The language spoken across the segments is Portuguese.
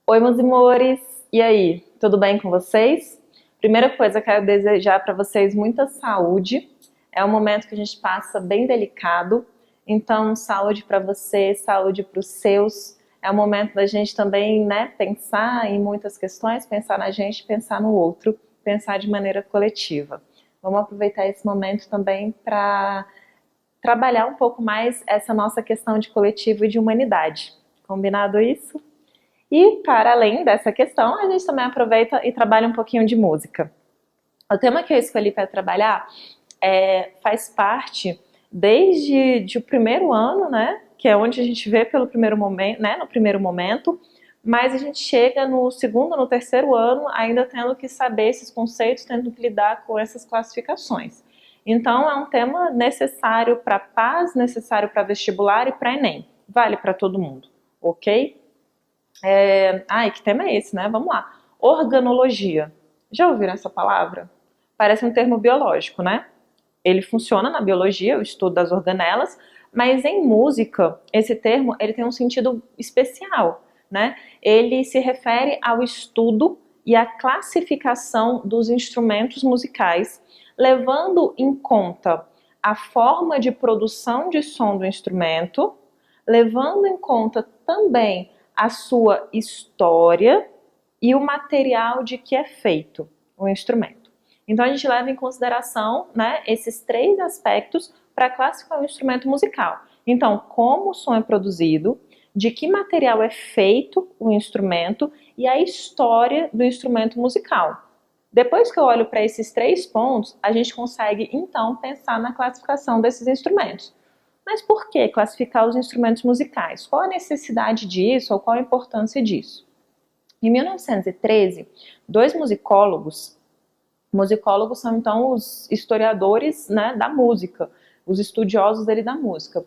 Oi, meus amores! E aí, tudo bem com vocês? Primeira coisa, quero desejar para vocês muita saúde. É um momento que a gente passa bem delicado, então saúde para você, saúde para os seus. É um momento da gente também, né, pensar em muitas questões, pensar na gente, pensar no outro, pensar de maneira coletiva. Vamos aproveitar esse momento também para trabalhar um pouco mais essa nossa questão de coletivo e de humanidade. Combinado isso? E, para além dessa questão, a gente também aproveita e trabalha um pouquinho de música. O tema que eu escolhi para trabalhar faz parte desde o primeiro ano, né? Que é onde a gente vê pelo primeiro momento, né? No primeiro momento, mas a gente chega no segundo, no terceiro ano, ainda tendo que saber esses conceitos, tendo que lidar com essas classificações. Então, é um tema necessário para paz, necessário para vestibular e para Enem. Vale para todo mundo, ok? Que tema é esse, né? Vamos lá. Organologia. Já ouviram essa palavra? Parece um termo biológico, né? Ele funciona na biologia, o estudo das organelas, mas em música, esse termo ele tem um sentido especial, né? Ele se refere ao estudo e à classificação dos instrumentos musicais, levando em conta a forma de produção de som do instrumento, levando em conta também a sua história e o material de que é feito o instrumento. Então a gente leva em consideração, né, esses três aspectos para classificar o instrumento musical. Então, como o som é produzido, de que material é feito o instrumento e a história do instrumento musical. Depois que eu olho para esses três pontos, a gente consegue então pensar na classificação desses instrumentos. Mas por que classificar os instrumentos musicais? Qual a necessidade disso ou qual a importância disso? Em 1913, dois musicólogos são então os historiadores, né, da música, os estudiosos da música.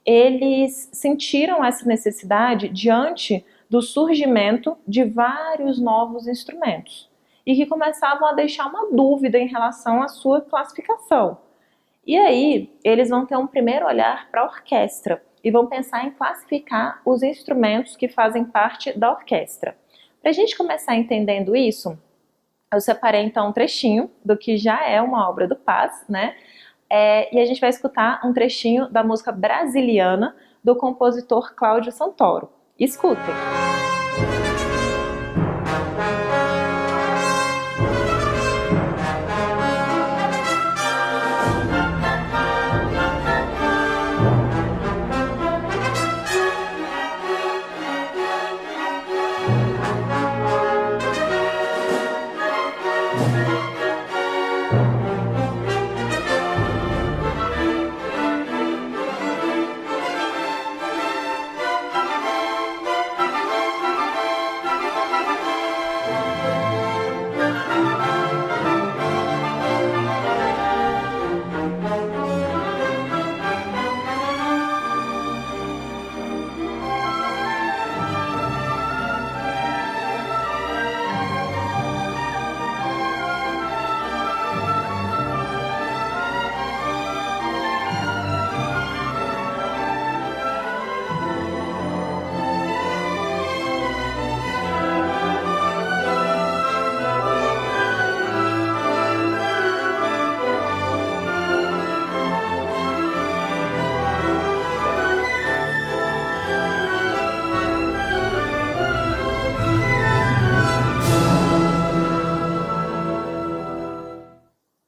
Eles sentiram essa necessidade diante do surgimento de vários novos instrumentos e que começavam a deixar uma dúvida em relação à sua classificação. E aí, eles vão ter um primeiro olhar para a orquestra e vão pensar em classificar os instrumentos que fazem parte da orquestra. Para a gente começar entendendo isso, eu separei então um trechinho do que já é uma obra do Paz, né? E a gente vai escutar um trechinho da música Brasiliana do compositor Cláudio Santoro. Escutem!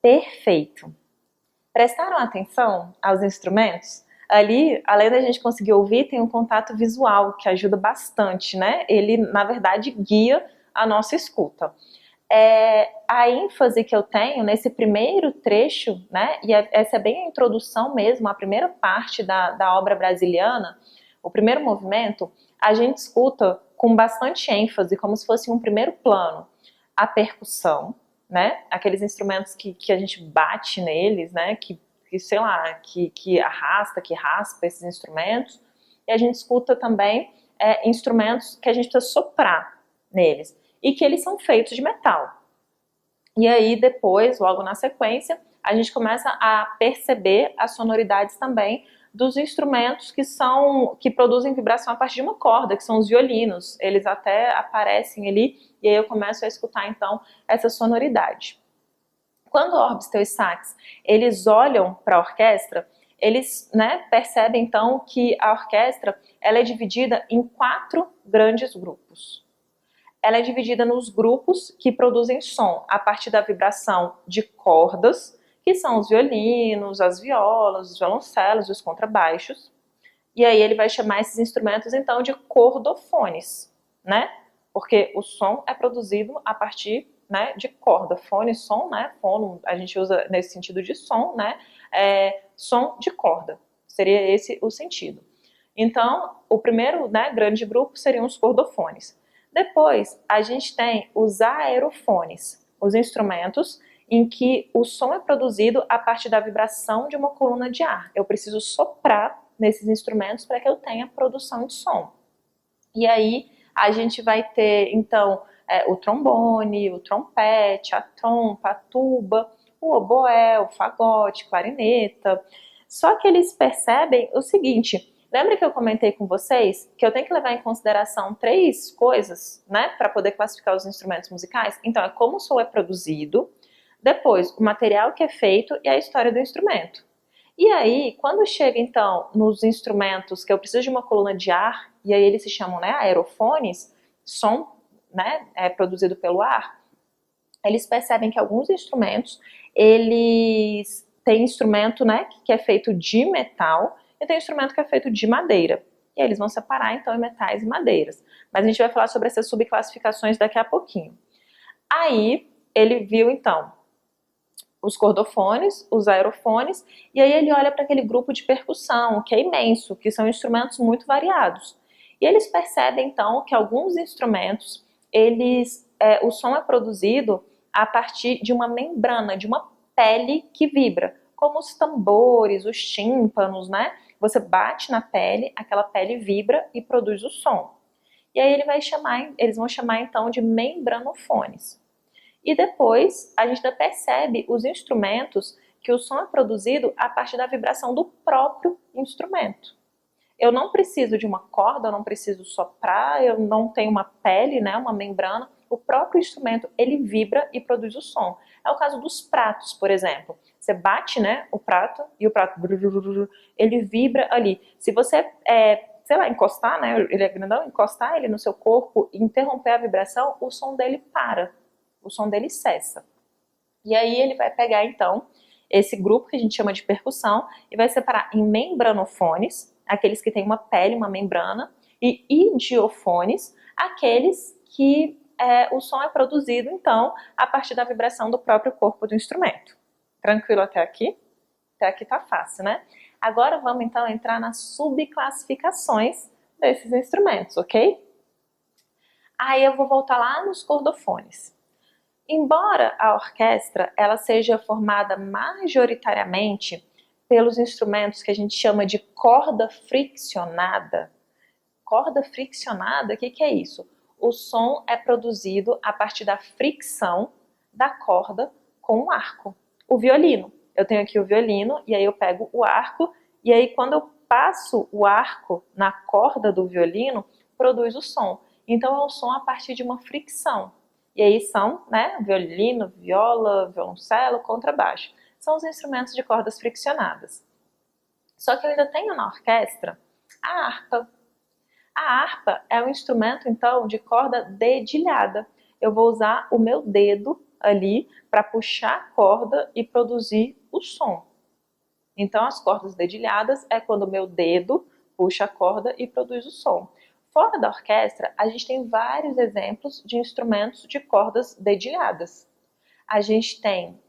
Perfeito. Prestaram atenção aos instrumentos? Ali, além da gente conseguir ouvir, tem um contato visual que ajuda bastante, né? Ele, na verdade, guia a nossa escuta. A ênfase que eu tenho nesse primeiro trecho, né? E essa é bem a introdução mesmo, a primeira parte da obra brasiliana, o primeiro movimento, a gente escuta com bastante ênfase, como se fosse um primeiro plano, a percussão, né? Aqueles instrumentos que a gente bate neles, né? Que sei lá, que arrasta, que raspa esses instrumentos. E a gente escuta também instrumentos que a gente precisa soprar neles. E que eles são feitos de metal. E aí depois, logo na sequência, a gente começa a perceber as sonoridades também dos instrumentos que produzem vibração a partir de uma corda, que são os violinos. Eles até aparecem ali e aí eu começo a escutar então essa sonoridade. Quando orbes, teu e sax, eles olham para a orquestra, eles, né, percebem então que a orquestra ela é dividida em 4 grandes grupos. Ela é dividida nos grupos que produzem som a partir da vibração de cordas, que são os violinos, as violas, os violoncelos, os contrabaixos. E aí ele vai chamar esses instrumentos então de cordofones, né? Porque o som é produzido a partir, né, de corda. Fone, som, né? Fono a gente usa nesse sentido de som, né? Som de corda. Seria esse o sentido. Então, o primeiro, né, grande grupo seriam os cordofones. Depois, a gente tem os aerofones, os instrumentos em que o som é produzido a partir da vibração de uma coluna de ar. Eu preciso soprar nesses instrumentos para que eu tenha produção de som. E aí, a gente vai ter, então, o trombone, o trompete, a trompa, a tuba, o oboé, o fagote, clarineta. Só que eles percebem o seguinte: lembra que eu comentei com vocês que eu tenho que levar em consideração 3 coisas, né, para poder classificar os instrumentos musicais? Então, é como o som é produzido, depois o material que é feito e a história do instrumento. E aí, quando chega então nos instrumentos que eu preciso de uma coluna de ar, e aí eles se chamam, né, aerofones, som, né, produzido pelo ar, eles percebem que alguns instrumentos, eles têm instrumento, né, que é feito de metal, e tem instrumento que é feito de madeira. E aí eles vão separar então em metais e madeiras. Mas a gente vai falar sobre essas subclassificações daqui a pouquinho. Aí ele viu então os cordofones, os aerofones, e aí ele olha para aquele grupo de percussão, que é imenso, que são instrumentos muito variados. E eles percebem então que alguns instrumentos, o som é produzido a partir de uma membrana, de uma pele que vibra, como os tambores, os tímpanos, né? Você bate na pele, aquela pele vibra e produz o som. E aí eles vão chamar então de membranofones. E depois a gente ainda percebe os instrumentos que o som é produzido a partir da vibração do próprio instrumento. Eu não preciso de uma corda, eu não preciso soprar, eu não tenho uma pele, né, uma membrana. O próprio instrumento, ele vibra e produz o som. É o caso dos pratos, por exemplo. Você bate, né, o prato e o prato, ele vibra ali. Se você, sei lá, encostar, né, ele é grandão, encostar ele no seu corpo e interromper a vibração, o som dele para. O som dele cessa. E aí ele vai pegar, então, esse grupo que a gente chama de percussão e vai separar em membranofones, aqueles que têm uma pele, uma membrana, e idiofones, aqueles que o som é produzido, então, a partir da vibração do próprio corpo do instrumento. Tranquilo até aqui? Até aqui tá fácil, né? Agora vamos, então, entrar nas subclassificações desses instrumentos, ok? Aí eu vou voltar lá nos cordofones. Embora a orquestra ela seja formada majoritariamente pelos instrumentos que a gente chama de corda friccionada. Corda friccionada, o que é isso? O som é produzido a partir da fricção da corda com o arco. O violino. Eu tenho aqui o violino e aí eu pego o arco e aí quando eu passo o arco na corda do violino, produz o som. Então é o som a partir de uma fricção. E aí são, né, violino, viola, violoncelo, contrabaixo. São os instrumentos de cordas friccionadas. Só que eu ainda tenho na orquestra a harpa. A harpa é um instrumento, então, de corda dedilhada. Eu vou usar o meu dedo ali para puxar a corda e produzir o som. Então, as cordas dedilhadas é quando o meu dedo puxa a corda e produz o som. Fora da orquestra, a gente tem vários exemplos de instrumentos de cordas dedilhadas. A gente tem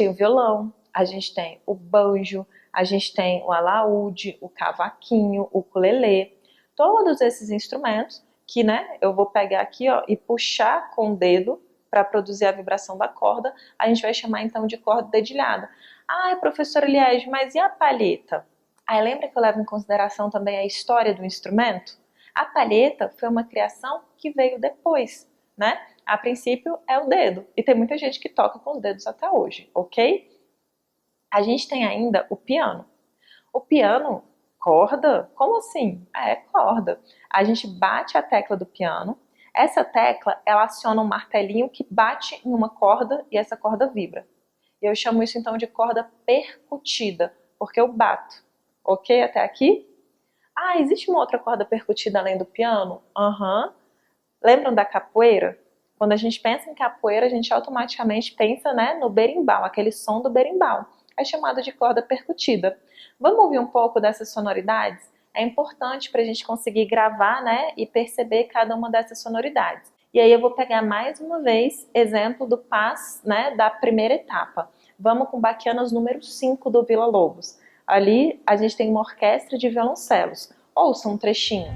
o violão, a gente tem o banjo, a gente tem o alaúde, o cavaquinho, o ukulele. Todos esses instrumentos que, né, eu vou pegar aqui, ó, e puxar com o dedo para produzir a vibração da corda, a gente vai chamar então de corda dedilhada. Ai, professora Liege, mas e a palheta? Aí lembra que eu levo em consideração também a história do instrumento? A palheta foi uma criação que veio depois, né? A princípio é o dedo, e tem muita gente que toca com os dedos até hoje, ok? A gente tem ainda o piano. O piano, corda? Como assim? É corda. A gente bate a tecla do piano. Essa tecla, ela aciona um martelinho que bate em uma corda e essa corda vibra. Eu chamo isso então de corda percutida, porque eu bato. Ok até aqui? Ah, existe uma outra corda percutida além do piano? Aham. Lembram da capoeira? Quando a gente pensa em capoeira, a gente automaticamente pensa, né, no berimbau, aquele som do berimbau. É chamado de corda percutida. Vamos ouvir um pouco dessas sonoridades? É importante para a gente conseguir gravar, né, e perceber cada uma dessas sonoridades. E aí eu vou pegar mais uma vez exemplo do Paz, né, da primeira etapa. Vamos com Baquianas número 5 do Vila Lobos. Ali a gente tem uma orquestra de violoncelos. Ouça um trechinho.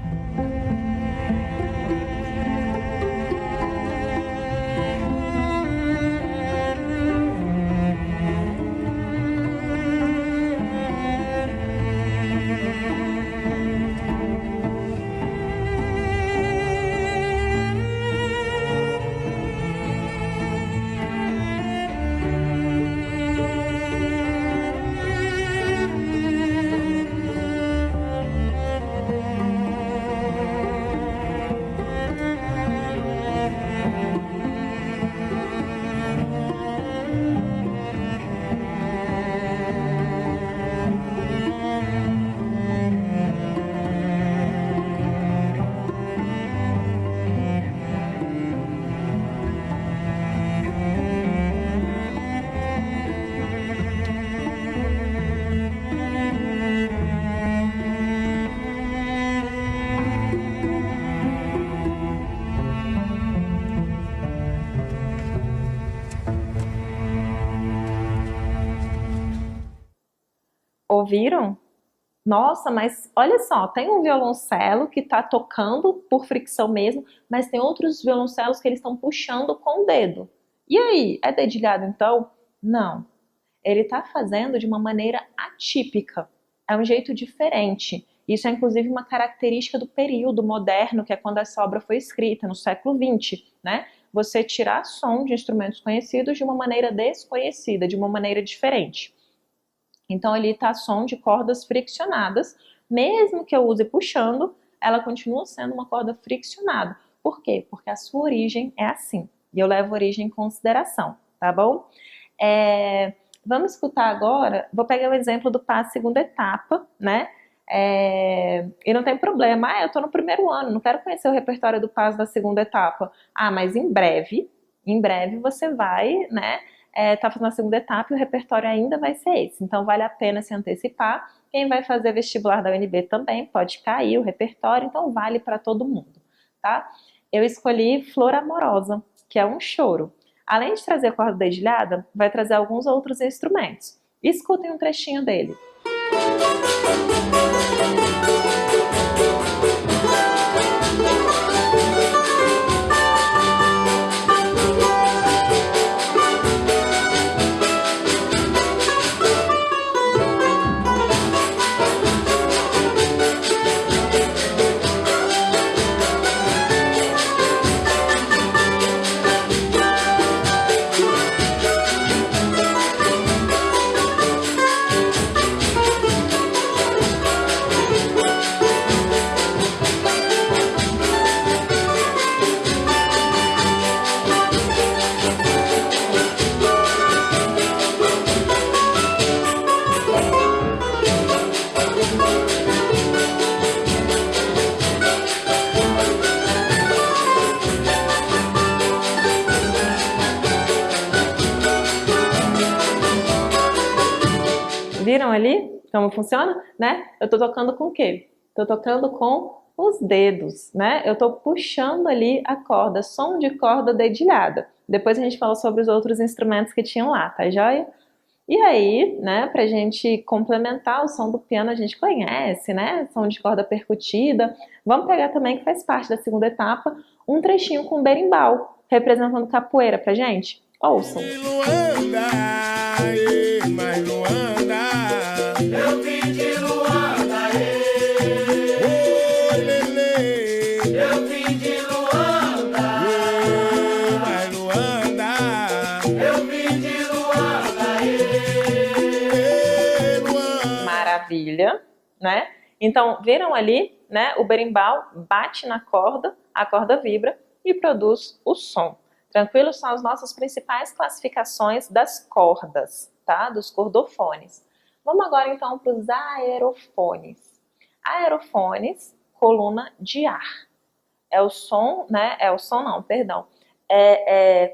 Ouviram? Nossa, mas olha só, tem um violoncelo que está tocando por fricção mesmo, mas tem outros violoncelos que eles estão puxando com o dedo. E aí, é dedilhado então? Não. Ele está fazendo de uma maneira atípica. É um jeito diferente. Isso é inclusive uma característica do período moderno, que é quando essa obra foi escrita, no século XX, né? Você tirar som de instrumentos conhecidos de uma maneira desconhecida, de uma maneira diferente. Então ali está som de cordas friccionadas, mesmo que eu use puxando, ela continua sendo uma corda friccionada. Por quê? Porque a sua origem é assim, e eu levo a origem em consideração, tá bom? Vamos escutar agora, vou pegar o exemplo do Paz segunda etapa, né? E não tem problema, eu estou no primeiro ano, não quero conhecer o repertório do Paz da segunda etapa. Ah, mas em breve você vai, né? Tá fazendo a segunda etapa e o repertório ainda vai ser esse. Então vale a pena se antecipar. Quem vai fazer vestibular da UNB também pode cair o repertório, então vale para todo mundo, tá? Eu escolhi Flor Amorosa, que é um choro. Além de trazer a corda dedilhada, vai trazer alguns outros instrumentos. Escutem um trechinho dele. Viram ali como funciona, né? Eu tô tocando com o quê? Tô tocando com os dedos, né? Eu tô puxando ali a corda, som de corda dedilhada. Depois a gente fala sobre os outros instrumentos que tinham lá, tá joia? E aí, né, pra gente complementar o som do piano, a gente conhece, né? Som de corda percutida. Vamos pegar também, que faz parte da segunda etapa, um trechinho com berimbau, representando capoeira pra gente. Ouçam. Eu vim de Luanda, eu vim de Luanda, Luanda, eu vim de Luanda, né? Então, viram ali, né? O berimbau bate na corda, a corda vibra e produz o som. Tranquilo? São as nossas principais classificações das cordas, tá? Dos cordofones. Vamos agora então para os aerofones. Aerofones, coluna de ar. É o som, né? É o som não, perdão.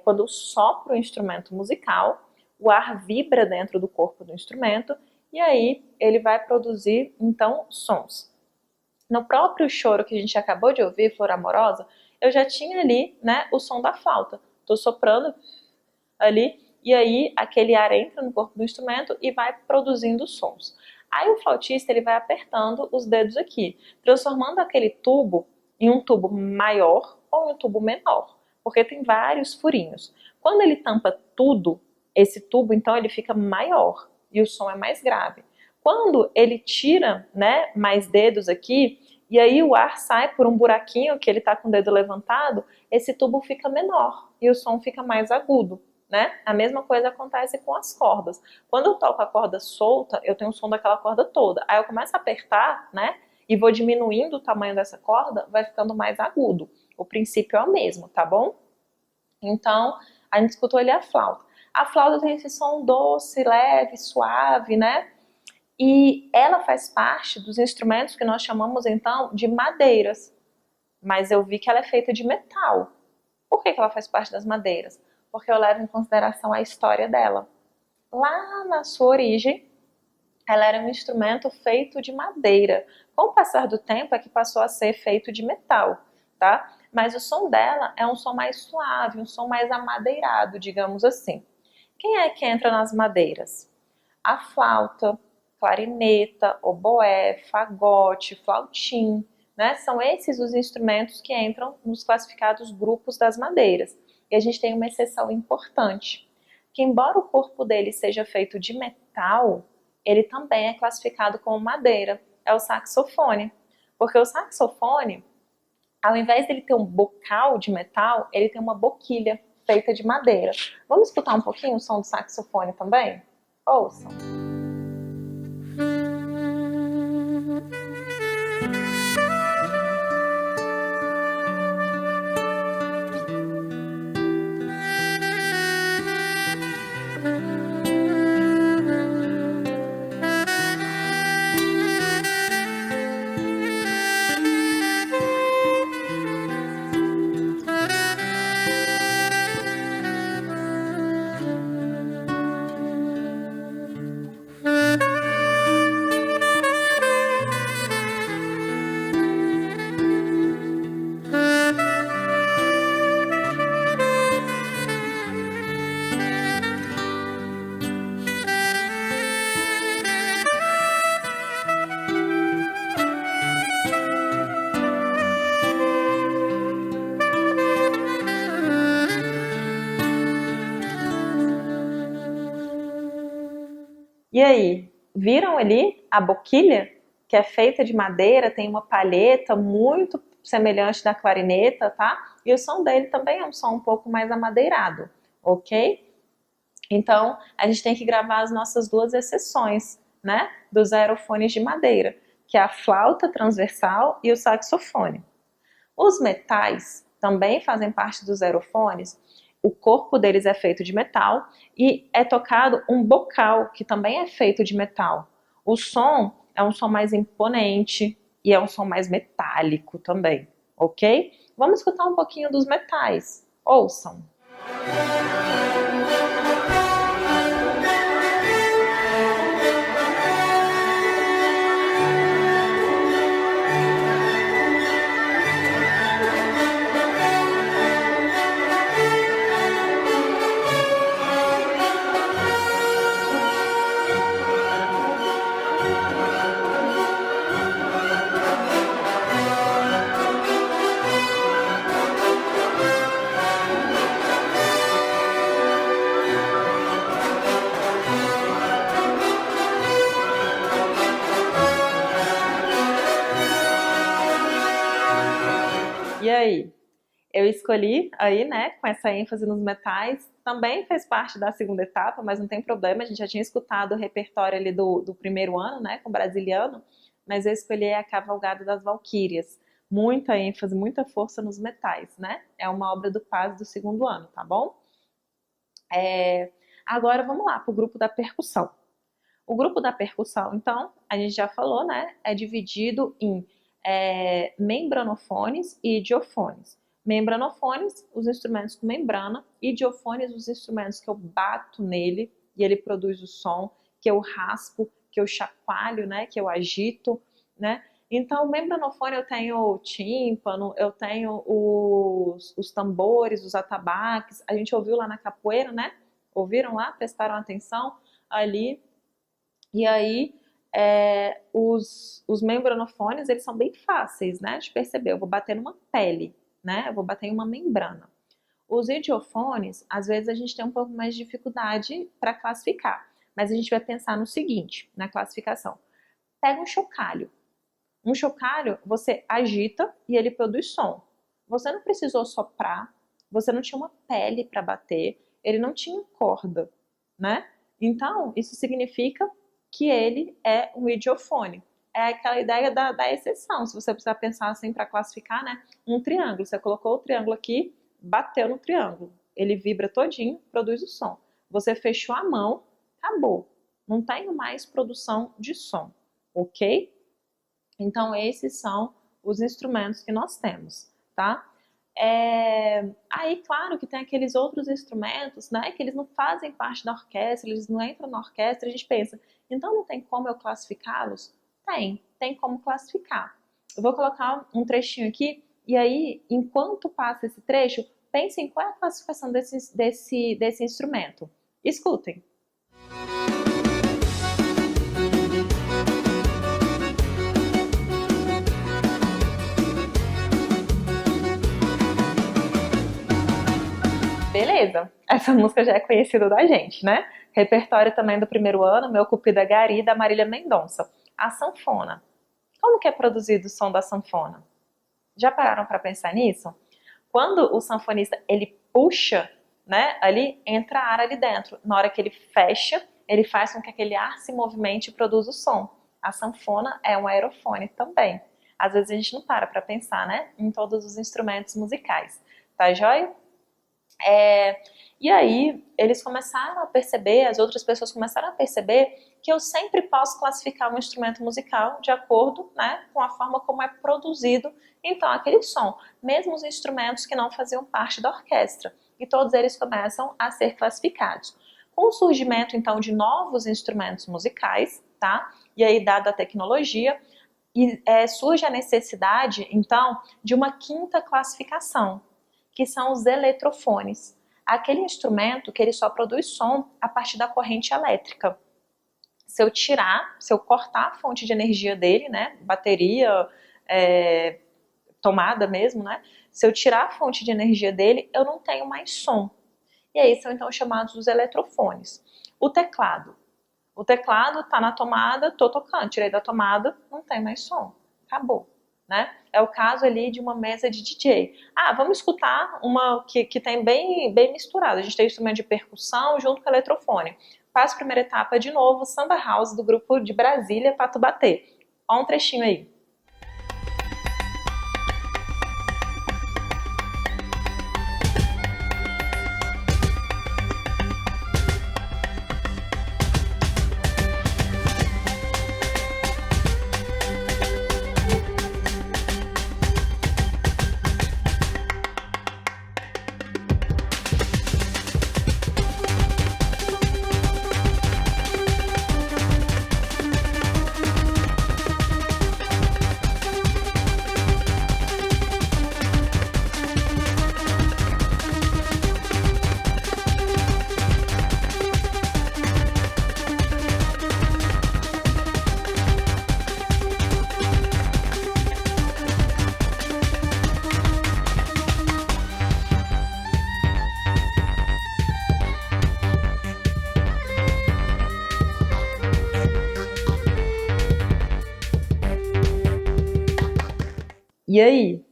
Quando sopra o instrumento musical, o ar vibra dentro do corpo do instrumento e aí ele vai produzir, então, sons. No próprio choro que a gente acabou de ouvir, Flor Amorosa, eu já tinha ali, né, o som da flauta. Tô soprando ali e aí aquele ar entra no corpo do instrumento e vai produzindo sons. Aí o flautista ele vai apertando os dedos aqui, transformando aquele tubo em um tubo maior ou em um tubo menor, porque tem vários furinhos. Quando ele tampa tudo, esse tubo então ele fica maior e o som é mais grave. Quando ele tira, né, mais dedos aqui, e aí o ar sai por um buraquinho que ele está com o dedo levantado, esse tubo fica menor e o som fica mais agudo, né? A mesma coisa acontece com as cordas. Quando eu toco a corda solta, eu tenho o som daquela corda toda. Aí eu começo a apertar, né? E vou diminuindo o tamanho dessa corda, vai ficando mais agudo. O princípio é o mesmo, tá bom? Então, a gente escutou ali a flauta. A flauta tem esse som doce, leve, suave, né? E ela faz parte dos instrumentos que nós chamamos então de madeiras. Mas eu vi que ela é feita de metal. Por que ela faz parte das madeiras? Porque eu levo em consideração a história dela. Lá na sua origem, ela era um instrumento feito de madeira. Com o passar do tempo é que passou a ser feito de metal, tá? Mas o som dela é um som mais suave, um som mais amadeirado, digamos assim. Quem é que entra nas madeiras? A flauta, clarineta, oboé, fagote, flautim, né? São esses os instrumentos que entram nos classificados grupos das madeiras. E a gente tem uma exceção importante, que embora o corpo dele seja feito de metal, ele também é classificado como madeira, é o saxofone. Porque o saxofone, ao invés dele ter um bocal de metal, ele tem uma boquilha feita de madeira. Vamos escutar um pouquinho o som do saxofone também? Ouçam. E aí, viram ali a boquilha? Que é feita de madeira, tem uma palheta muito semelhante da clarineta, tá? E o som dele também é um som um pouco mais amadeirado, ok? Então, a gente tem que gravar as nossas duas exceções, né? Dos aerofones de madeira, que é a flauta transversal e o saxofone. Os metais também fazem parte dos aerofones. O corpo deles é feito de metal e é tocado um bocal, que também é feito de metal. O som é um som mais imponente e é um som mais metálico também, ok? Vamos escutar um pouquinho dos metais. Ouçam. E aí? Eu escolhi aí, né, com essa ênfase nos metais, também fez parte da segunda etapa, mas não tem problema, a gente já tinha escutado o repertório ali do primeiro ano, né, com o brasiliano, mas eu escolhi a Cavalgada das Valquírias. Muita ênfase, muita força nos metais, né? É uma obra do quase do segundo ano, tá bom? Agora vamos lá para o grupo da percussão. O grupo da percussão, então, a gente já falou, né? É dividido em membranofones e idiofones. Membranofones, os instrumentos com membrana, idiofones, os instrumentos que eu bato nele e ele produz o som, que eu raspo, que eu chacoalho, né? Que eu agito, né? Então, o membranofone eu tenho o tímpano, eu tenho os tambores, os atabaques. A gente ouviu lá na capoeira, né? Ouviram lá? Prestaram atenção ali? E aí, os membranofones, eles são bem fáceis, né, de perceber. Eu vou bater numa pele, né, eu vou bater em uma membrana. Os idiofones, às vezes a gente tem um pouco mais de dificuldade para classificar, mas a gente vai pensar no seguinte, na classificação. Pega um chocalho. Um chocalho, você agita e ele produz som. Você não precisou soprar, você não tinha uma pele para bater, ele não tinha corda, né? Então, isso significa que ele é um idiofone. É aquela ideia da exceção, se você precisar pensar assim para classificar, né? Um triângulo, você colocou o triângulo aqui, bateu no triângulo, ele vibra todinho, produz o som. Você fechou a mão, acabou. Não tem mais produção de som, ok? Então, esses são os instrumentos que nós temos, tá? Aí, claro que tem aqueles outros instrumentos, né, que eles não fazem parte da orquestra, eles não entram na orquestra, a gente pensa, então não tem como eu classificá-los? Tem como classificar. Eu vou colocar um trechinho aqui, e aí, enquanto passa esse trecho, pensem qual é a classificação desse instrumento. Escutem. Beleza, essa música já é conhecida da gente, né? Repertório também do primeiro ano, Meu Cupido é Gari, da Marília Mendonça. A sanfona. Como que é produzido o som da sanfona? Já pararam para pensar nisso? Quando o sanfonista, ele puxa, né, ali entra ar ali dentro. Na hora que ele fecha, ele faz com que aquele ar se movimente e produza o som. A sanfona é um aerofone também. Às vezes a gente não para pensar, né, em todos os instrumentos musicais. Tá joia? E aí eles começaram a perceber, as outras pessoas começaram a perceber que eu sempre posso classificar um instrumento musical de acordo, né, com a forma como é produzido então aquele som, mesmo os instrumentos que não faziam parte da orquestra, e todos eles começam a ser classificados. Com o surgimento então de novos instrumentos musicais, tá? E aí dada a tecnologia, surge a necessidade então de uma quinta classificação, que são os eletrofones. Aquele instrumento que ele só produz som a partir da corrente elétrica. Se eu cortar a fonte de energia dele, né, bateria, tomada mesmo, né, se eu tirar a fonte de energia dele, eu não tenho mais som. E aí são então chamados os eletrofones. O teclado está na tomada, tô tocando, tirei da tomada, não tem mais som, acabou. Né? É o caso ali de uma mesa de DJ. Vamos escutar uma que tem bem misturado. A gente tem instrumento de percussão junto com eletrofone. Faz a primeira etapa de novo, Samba House do grupo de Brasília, Pato Bater. Olha um trechinho aí. E aí?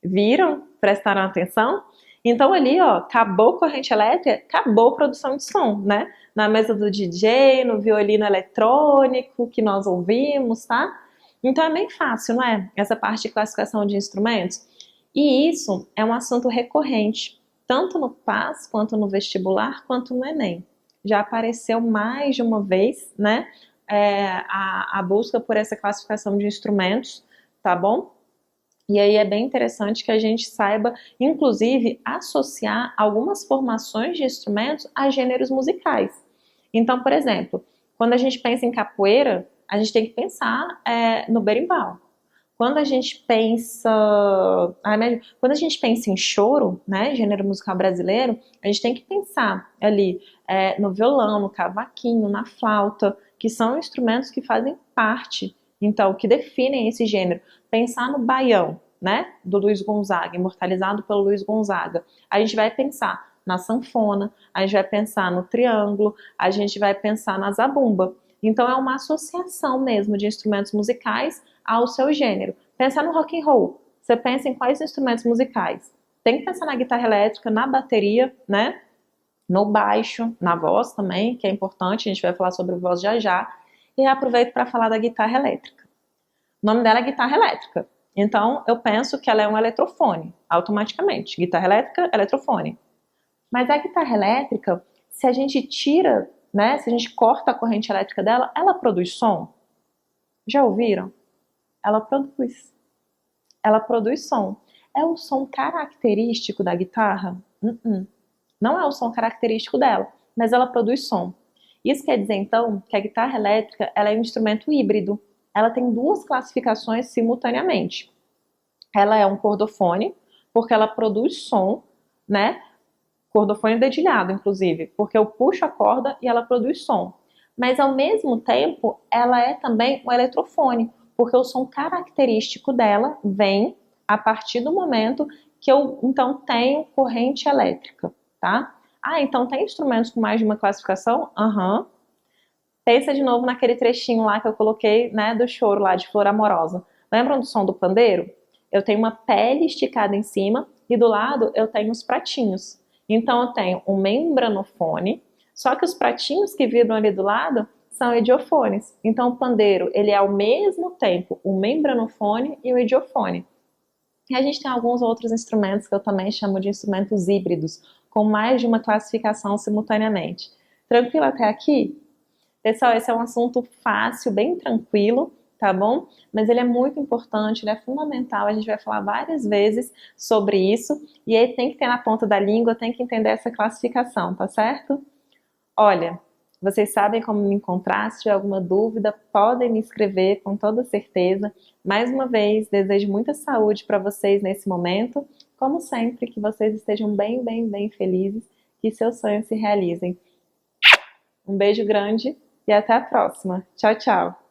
Viram? Prestaram atenção? Então ali, ó, acabou corrente elétrica, acabou produção de som, né? Na mesa do DJ, no violino eletrônico que nós ouvimos, tá? Então é bem fácil, não é? Essa parte de classificação de instrumentos. E isso é um assunto recorrente, tanto no PAS, quanto no vestibular, quanto no Enem. Já apareceu mais de uma vez, né? A busca por essa classificação de instrumentos, tá bom? E aí é bem interessante que a gente saiba, inclusive, associar algumas formações de instrumentos a gêneros musicais. Então, por exemplo, quando a gente pensa em capoeira, a gente tem que pensar no berimbau. Quando a gente pensa, quando a gente pensa em choro, né, gênero musical brasileiro, a gente tem que pensar ali no violão, no cavaquinho, na flauta, que são instrumentos que fazem parte, então, que definem esse gênero. Pensar no baião, né, do Luiz Gonzaga, imortalizado pelo Luiz Gonzaga. A gente vai pensar na sanfona, a gente vai pensar no triângulo, a gente vai pensar na zabumba. Então é uma associação mesmo de instrumentos musicais ao seu gênero. Pensar no rock and roll, você pensa em quais instrumentos musicais? Tem que pensar na guitarra elétrica, na bateria, né? No baixo, na voz também, que é importante, a gente vai falar sobre voz já já. E aproveito para falar da guitarra elétrica. O nome dela é guitarra elétrica. Então eu penso que ela é um eletrofone, automaticamente. Guitarra elétrica, eletrofone. Mas a guitarra elétrica, se a gente tira, né, se a gente corta a corrente elétrica dela, ela produz som? Já ouviram? Ela produz. Ela produz som. É o som característico da guitarra? Não é o som característico dela, mas ela produz som. Isso quer dizer, então, que a guitarra elétrica ela é um instrumento híbrido. Ela tem duas classificações simultaneamente. Ela é um cordofone, porque ela produz som, né? Cordofone dedilhado, inclusive, porque eu puxo a corda e ela produz som. Mas, ao mesmo tempo, ela é também um eletrofone, porque o som característico dela vem a partir do momento que eu, então, tenho corrente elétrica, tá? Ah, então tem instrumentos com mais de uma classificação? Aham. Pensa de novo naquele trechinho lá que eu coloquei, né, do choro lá, de Flor Amorosa. Lembram do som do pandeiro? Eu tenho uma pele esticada em cima e do lado eu tenho os pratinhos. Então eu tenho um membranofone, só que os pratinhos que vibram ali do lado são idiofones. Então o pandeiro, ele é ao mesmo tempo o membranofone e o idiofone. E a gente tem alguns outros instrumentos que eu também chamo de instrumentos híbridos, com mais de uma classificação simultaneamente. Tranquilo até aqui? Pessoal, esse é um assunto fácil, bem tranquilo, tá bom? Mas ele é muito importante, ele é fundamental, a gente vai falar várias vezes sobre isso, e aí tem que ter na ponta da língua, tem que entender essa classificação, tá certo? Olha, vocês sabem como me encontrar, se tiver alguma dúvida, podem me escrever com toda certeza. Mais uma vez, desejo muita saúde para vocês nesse momento, como sempre, que vocês estejam bem, bem, bem felizes, que seus sonhos se realizem. Um beijo grande e até a próxima. Tchau, tchau!